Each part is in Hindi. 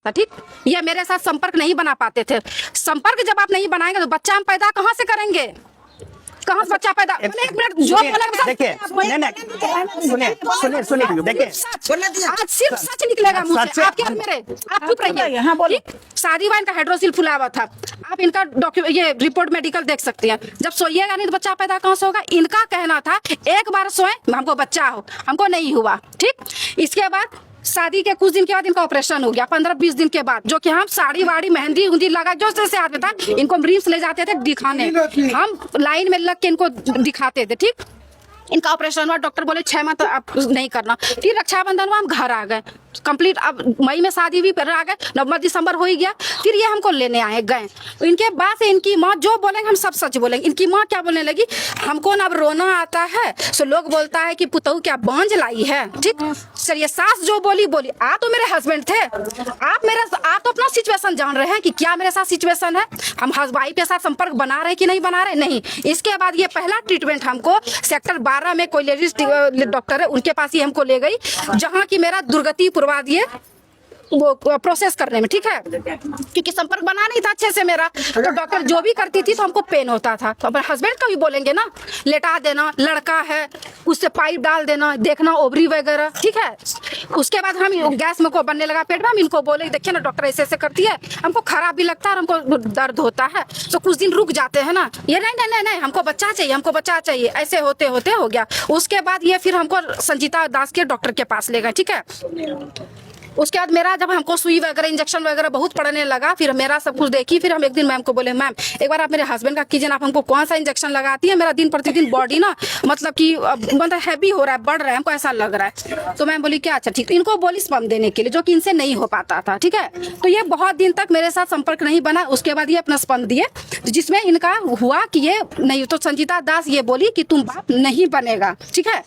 था। ठीक, ये मेरे साथ संपर्क नहीं बना पाते थे। संपर्क जब आप नहीं बनाएंगे तो बच्चा हम पैदा कहाँ से करेंगे, कहाँ से बच्चा पैदा। एक मिनट जो बोला देखिए, सुनिए देखिए, आज सिर्फ सच निकलेगा मुंह से। आप क्या मेरे, आप चुप रहिए। हाँ बोलो। शादी हुआ, इनका हाइड्रोसिल फुला हुआ था। आप इनका डॉक्यूमेंट, ये रिपोर्ट मेडिकल देख सकते हैं। जब सोइएगा नहीं तो बच्चा पैदा कहाँ से होगा। इनका कहना था एक बार सोए हमको बच्चा हो, हमको नहीं हुआ। ठीक, इसके बाद शादी के कुछ दिन के बाद इनका ऑपरेशन हो गया, 15-20 दिन के बाद, जो कि हम साड़ी वाड़ी मेहंदी उंदी लगा जो जैसे आदमी था इनको रिम्स ले जाते थे दिखाने, हम लाइन में लग के इनको दिखाते थे। ठीक, इनका ऑपरेशन हुआ, डॉक्टर बोले 6 मंथ आप नहीं करना। फिर रक्षाबंधन हुआ, हम घर आ गए कंप्लीट। अब मई में शादी भी पर आ गए, नवंबर दिसंबर हो ही गया। फिर ये हमको लेने आए गए। इनके बाद से इनकी माँ जो बोलेंगे हम सब सच बोलेंगे। इनकी माँ क्या बोलने लगी, हमको ना अब रोना आता है, सो लोग बोलता है कि पुतहू क्या बांझ लाई है। ठीक, सर ये सास जो बोली आप तो मेरे हस्बैंड थे, आप तो अपना सिचुएशन जान रहे हैं कि क्या मेरे साथ सिचुएशन है। हम हस्बैंड के साथ संपर्क बना रहे कि नहीं बना रहे, नहीं। इसके बाद ये पहला ट्रीटमेंट हमको सेक्टर 12 में कोई लेडीज डॉक्टर है, उनके पास ही हमको ले गई, जहाँ की मेरा दुर्गति पुरवा दिए वो प्रोसेस करने में। ठीक है, क्योंकि संपर्क बना नहीं था अच्छे से मेरा, तो डॉक्टर जो भी करती थी तो हमको पेन होता था। तो अपने हस्बैंड का भी बोलेंगे ना, लेटा देना, लड़का है उससे पाइप डाल देना, देखना ओवरी वगैरह। ठीक है, उसके बाद हम गैस में को बनने लगा पेट में, हम इनको बोले देखिए ना डॉक्टर ऐसे ऐसे करती है, हमको खराब भी लगता है और हमको दर्द होता है, तो कुछ दिन रुक जाते हैं ना। ये नहीं हमको बच्चा चाहिए, हमको बच्चा चाहिए, ऐसे होते होते हो गया। उसके बाद ये फिर हमको संजीता दास के डॉक्टर के पास ले गए। ठीक है, उसके बाद मेरा जब हमको सुई वगैरह इंजेक्शन वगैरह बहुत पड़ने लगा, फिर मेरा सब कुछ देखी। फिर हम एक दिन मैम को बोले, मैम एक बार आप मेरे हस्बैंड का कीजिए, आप हमको कौन सा इंजेक्शन लगाती है, मेरा दिन प्रतिदिन बॉडी ना मतलब कि मतलब हैवी हो रहा है, बढ़ रहा है, हमको ऐसा लग रहा है। तो मैम बोली क्या, अच्छा ठीक। इनको बोली स्पम देने के लिए, जो कि इनसे नहीं हो पाता था। ठीक है, तो ये बहुत दिन तक मेरे साथ संपर्क नहीं बना। उसके बाद ये अपना स्पम दिए, जिसमें इनका हुआ कि ये नहीं, तो संजीता दास ये बोली कि तुम बाप नहीं बनेगा। ठीक है,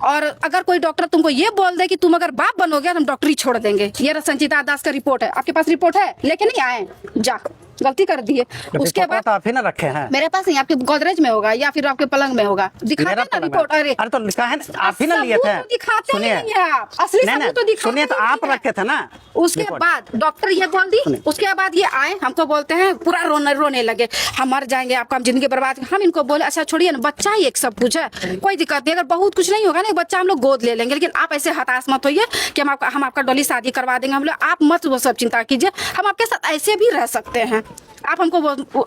और अगर कोई डॉक्टर तुमको ये बोल दे कि तुम अगर बाप बनोगे तो हम डॉक्टरी छोड़ देंगे। ये संजीता दास का रिपोर्ट है, आपके पास रिपोर्ट है, लेके नहीं आए, जा गलती कर दिए। उसके बाद आप ही ना रखे हैं, मेरे पास नहीं, आपके गोदरेज में होगा या फिर आपके पलंग में होगा, दिखाते ना रिपोर्ट। अरे तो लिखा है आप ही ना लिए थे, दिखाते नहीं है आप, असली सबूत तो दिखाते। सुनिए तो आप रखे थे ना। उसके बाद डॉक्टर ये बोल दी, उसके बाद ये आए हमको बोलते हैं पूरा रोने लगे, हम मर जाएंगे, आपका हम जिंदगी बर्बाद। हम इनको बोले अच्छा छोड़िए ना, बच्चा ही एक सब कुछ है, कोई दिक्कत नहीं, अगर बहुत कुछ नहीं होगा ना बच्चा हम लोग गोद ले लेंगे, लेकिन आप ऐसे हताश मत होइए कि हम आपका डोली शादी करवा देंगे। हम लोग आप मत वो सब चिंता कीजिए, हम आपके साथ ऐसे भी रह सकते हैं, आप हमको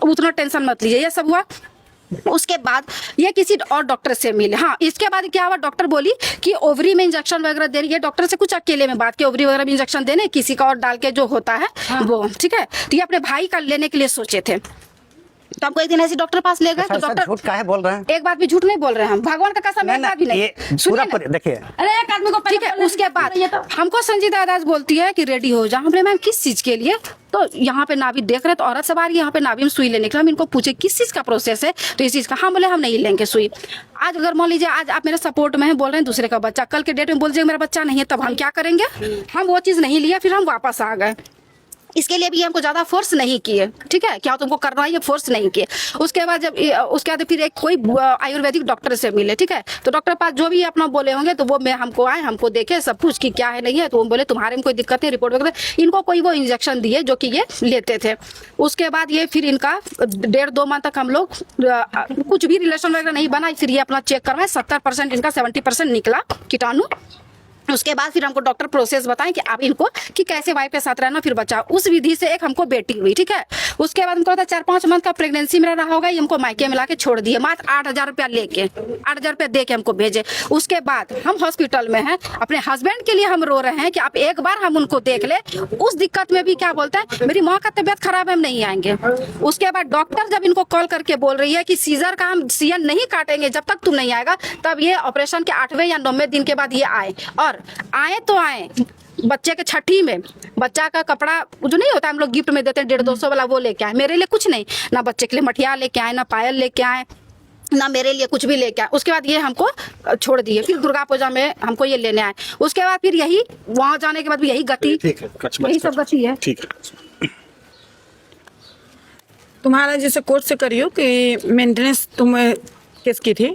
उतना टेंशन मत लीजिए। ये सब हुआ। उसके बाद ये किसी और डॉक्टर से मिले। हाँ, इसके बाद क्या हुआ, डॉक्टर बोली कि ओवरी में इंजेक्शन वगैरह दे रही है। डॉक्टर से कुछ अकेले में बात की, ओवरी वगैरह में इंजेक्शन देने, किसी का और डाल के जो होता है वो। ठीक है, तो ये अपने भाई का लेने के लिए सोचे थे, तो हमको एक दिन ऐसे डॉक्टर पास ले गए। तो डॉक्टर झूठ काहे बोल रहे हैं, एक बात भी झूठ नहीं बोल रहे हैं हम, भगवान का कसम एक बात भी नहीं। देखिए, अरे एक आदमी को ठीक है। उसके बाद हमको संजीता दास बोलती है कि रेडी हो जा। हमने मैम किस चीज के लिए, तो यहाँ पे नाभी देख रहे तो औरत सवार यहाँ पे नाभी में सुई लेने के लिए। हम इनको पूछे किस चीज का प्रोसेस है, तो इस चीज का। हम बोले हम नहीं लेंगे सुई। आज अगर मान लीजिए आज आप मेरे सपोर्ट में हैं, बोल रहे हैं दूसरे का बच्चा, कल के डेट में बोल दीजिए मेरा बच्चा नहीं है, तब हम क्या करेंगे। हम वो चीज नहीं लिया, फिर हम वापस आ गए। इसके लिए भी हमको ज्यादा फोर्स नहीं किए। ठीक है, क्या तुमको करना है, ये फोर्स नहीं किए। उसके बाद उसके बाद फिर एक कोई आयुर्वेदिक डॉक्टर से मिले। ठीक है, तो डॉक्टर पास जो भी अपना बोले होंगे तो वो हमको आए, हमको देखे सब कुछ कि क्या है नहीं है, तो वो बोले तुम्हारे में कोई दिक्कत नहीं, रिपोर्ट वगैरह। इनको कोई वो इंजेक्शन दिए जो कि ये लेते थे। उसके बाद ये फिर इनका 1.5-2 माह तक हम लोग कुछ भी रिलेशन वगैरह नहीं बना। फिर ये अपना चेक करवाए, 70% इनका 70% निकला कीटाणु। उसके बाद फिर हमको डॉक्टर प्रोसेस बताएं कि आप इनको कि कैसे वाइफ के साथ रहना, फिर बच्चा। उस विधि से एक हमको बेटी हुई। ठीक है, उसके बाद हमको 4-5 मंथ का प्रेगनेंसी मेरा रहा होगा। ये हमको मायके मिला के छोड़ दिए, मात्र 8,000 रुपया लेके, 8,000 रुपया दे के हमको भेजे। उसके बाद हम हॉस्पिटल में हैं, अपने हस्बैंड के लिए हम रो रहे हैं कि आप एक बार हम उनको देख ले। उस दिक्कत में भी क्या बोलता है, मेरी माँ का तबियत खराब है, हम नहीं आएंगे। उसके बाद डॉक्टर जब इनको कॉल करके बोल रही है कि सीजर का हम सीएन नहीं काटेंगे जब तक तुम नहीं आएगा, तब ये ऑपरेशन के 8वें या 9वें दिन के बाद ये आए। और आए तो आए बच्चे के छठी में, बच्चा का कपड़ा जो नहीं होता हम लोग गिफ्ट में देते हैं 150-200 वाला, वो लेके आए। मेरे लिए कुछ नहीं, ना बच्चे के लिए मठिया लेके आए, ना पायल लेके आए, ना मेरे लिए कुछ भी लेके आए। उसके बाद ये हमको छोड़ दिए। फिर दुर्गा पूजा में हमको ये लेने आए। उसके बाद फिर यही वहां जाने के बाद भी यही गति, यही सब गति है। ठीक है, तुम्हारा जैसे कोर्ट से करियो कि मेंटेनेंस तुम केस की थी,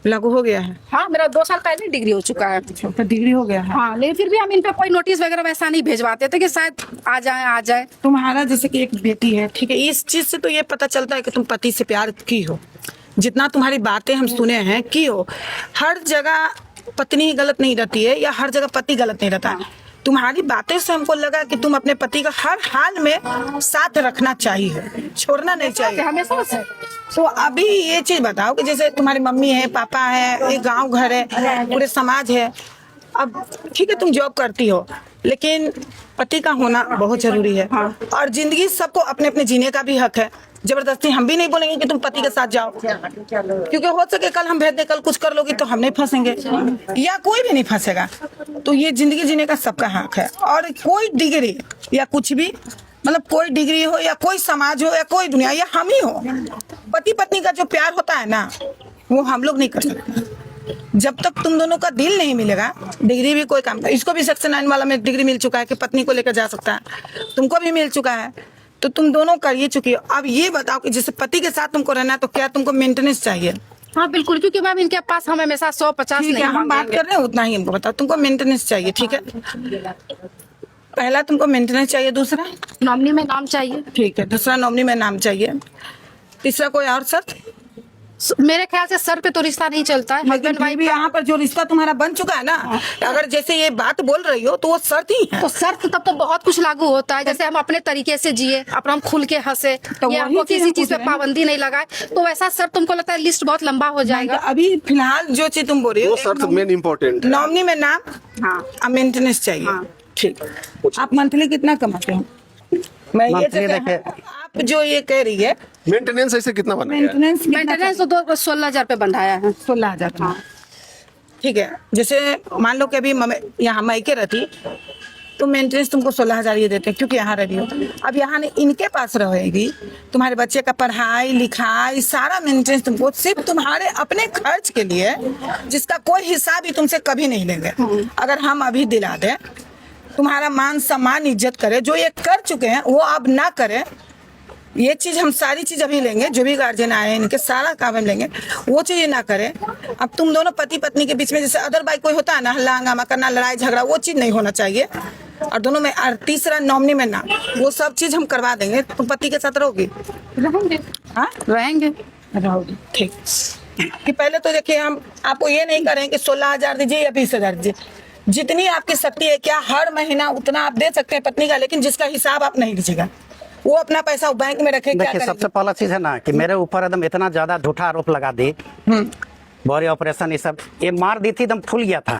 लागू हो गया है? हाँ, मेरा 2 साल पहले डिग्री हो चुका है। तो डिग्री हो गया है। हाँ, लेकिन फिर भी हम इन पे कोई नोटिस वगैरह वैसा नहीं भिजवाते थे कि शायद आ जाए। तुम्हारा जैसे कि एक बेटी है, ठीक है, इस चीज से तो ये पता चलता है कि तुम पति से प्यार की हो। जितना तुम्हारी बातें हम सुने हैं की हो, हर जगह पत्नी गलत नहीं रहती है या हर जगह पति गलत नहीं रहता है। तुम्हारी बातें से हमको लगा कि तुम अपने पति का हर हाल में साथ रखना चाहिए, छोड़ना नहीं चाहिए। हमेशा से। तो अभी ये चीज बताओ कि जैसे तुम्हारी मम्मी है, पापा है, एक गांव घर है, पूरे समाज है। अब ठीक है तुम जॉब करती हो, लेकिन पति का होना बहुत जरूरी है। और जिंदगी सबको अपने अपने जीने का भी हक है। जबरदस्ती हम भी नहीं बोलेंगे कि तुम पति के साथ जाओ, क्योंकि हो सके कल हम भेज दे, कल कुछ कर लोगी तो हम नहीं फंसेंगे या कोई भी नहीं फंसेगा। तो ये जिंदगी जीने का सबका हक है। और कोई डिग्री या कुछ भी, मतलब कोई डिग्री हो या कोई समाज हो या कोई दुनिया या हम ही हो, पति पत्नी का जो प्यार होता है ना, वो हम लोग नहीं कर सकते। जब तक तुम दोनों का दिल नहीं मिलेगा, डिग्री भी कोई काम। इसको भी सेक्शन 9 वाला में डिग्री मिल चुका है कि पत्नी को लेकर जा सकता है, तुमको भी मिल चुका है, तो तुम दोनों कर ये चुकी हो। अब ये बताओ कि जैसे पति के साथ तुमको रहना है तो क्या तुमको मेंटेनेंस चाहिए? हाँ बिल्कुल, क्योंकि मैम इनके पास हम हमेशा 100-50 ठीक नहीं है, हम बात मांगेंगे। कर रहे हैं उतना ही हमको बताओ। तुमको मेंटेनेंस चाहिए, ठीक है, पहला तुमको मेंटेनेंस चाहिए, दूसरा नॉमिनी में नाम चाहिए। ठीक है, दूसरा नॉमिनी में नाम चाहिए, तीसरा कोई और शर्त? मेरे ख्याल से सर पे तो रिश्ता नहीं चलता है, लेकिन हस्बैंड फिर वाइफ। भी यहाँ पर जो रिश्ता तुम्हारा बन चुका है ना, अगर जैसे ये बात बोल रही हो तो वो शर्त ही है। तो शर्त तब तो बहुत कुछ लागू होता है, जैसे हम अपने तरीके से जिए, अपना हम खुल के हंसे, तो या वही हमको चीज़ किसी हम चीज पूछ पे रहे हैं। पाबंदी नहीं लगाए, तो वैसा शर्त तुमको लगता है लिस्ट बहुत लंबा हो जाएगा। अभी फिलहाल जो चीज तुम बोल रही हो, वो शर्त मेन इम्पोर्टेंट है। नॉमिनी में नाम, हाँ, मेंटेनेंस चाहिए, ठीक। आप मंथली कितना कमाते हो? मैं ये Monthly जगह- देखिए- आप जो ये कह रही है मेंटेनेंस ऐसे कितना बना है? मेंटेनेंस मेंटेनेंस तो 16,000 पे बंधाया है। 16,000 का। ठीक है, जैसे मान लो कि अभी यहाँ मायके रहती तो मेंटेनेंस तुमको 16,000 ये देते हैं, क्योंकि यहाँ रही हो। अब यहाँ इनके पास रहेगी, तुम्हारे बच्चे का पढ़ाई लिखाई सारा मेंटेनेंस तुमको, सिर्फ तुम्हारे अपने खर्च के लिए, जिसका कोई हिसाब ही तुमसे कभी नहीं लेंगे। अगर हम अभी दिला दें, तुम्हारा मान सम्मान इज्जत करे, जो ये कर चुके हैं वो अब ना करें, ये चीज हम सारी चीज अभी लेंगे, जो भी गार्जियन आए हैं इनके सारा काम हम लेंगे, वो चीज ना करें। अब तुम दोनों पति पत्नी के बीच में जैसे अदर बाई कोई होता है ना, हल्ला हंगामा करना, लड़ाई झगड़ा, वो चीज नहीं होना चाहिए। और दोनों में, और तीसरा नॉमिनी में ना, वो सब चीज हम करवा देंगे। तुम पति के साथ रहोगी? रहेंगे। हाँ रहेंगे। रहोगी, ठीक। कि पहले तो देखिए, हम आपको ये नहीं करें कि 16,000 दीजिए या 20,000 दीजिए, जितनी आपकी शक्ति है, क्या हर महीना उतना आप दे सकते हैं पत्नी का, लेकिन जिसका हिसाब आप नहीं दीजिएगा। वो अपना पैसा बैंक में रखे, क्या देखिए करेगी? सबसे पहला चीज है ना कि मेरे ऊपर एकदम इतना ज्यादा झूठा आरोप लगा दी, बॉडी ऑपरेशन ये सब, ये मार दी थी, एकदम फूल गया था।